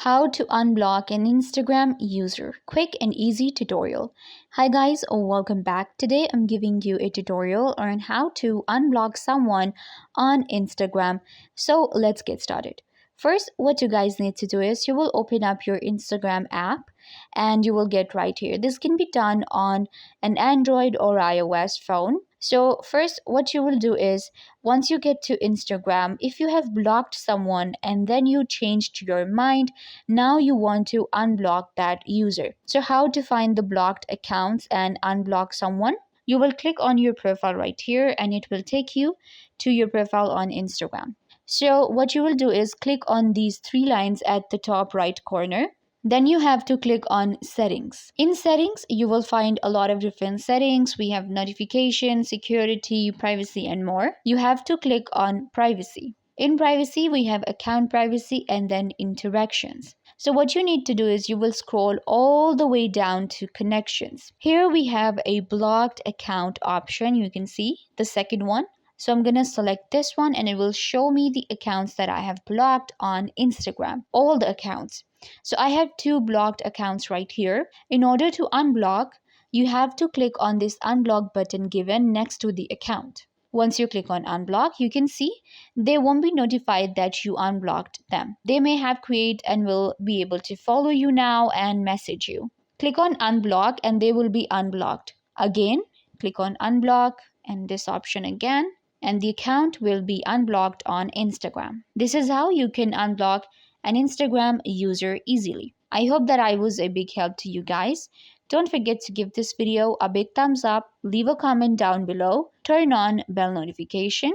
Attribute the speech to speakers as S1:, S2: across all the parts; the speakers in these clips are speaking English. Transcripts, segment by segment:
S1: How to unblock an Instagram user. Quick and easy tutorial. Hi guys, welcome back. Today I'm giving you a tutorial on how to unblock someone on Instagram. So let's get started. First, what you guys need to do is you will open up your Instagram app and you will get right here. This can be done on an Android or iOS phone. So first, what you will do is once you get to Instagram, if you have blocked someone and then you changed your mind, now you want to unblock that user. So how to find the blocked accounts and unblock someone? You will click on your profile right here and it will take you to your profile on Instagram. So what you will do is click on these three lines at the top right corner. Then you have to click on settings. In settings, you will find a lot of different settings. We have notification, security, privacy, and more. You have to click on privacy. In privacy, we have account privacy and then interactions. So what you need to do is you will scroll all the way down to connections. Here we have a blocked account option. You can see the second one. So I'm going to select this one and it will show me the accounts that I have blocked on Instagram, all the accounts. So I have two blocked accounts right here. In order to unblock, you have to click on this unblock button given next to the account. Once you click on unblock, you can see they won't be notified that you unblocked them. They may have created and will be able to follow you now and message you. Click on unblock and they will be unblocked. Again, click on unblock and this option again, and the account will be unblocked on Instagram. This is how you can unblock an Instagram user easily. I hope that I was a big help to you guys. Don't forget to give this video a big thumbs up, leave a comment down below, turn on bell notification,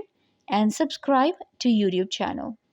S1: and subscribe to YouTube channel.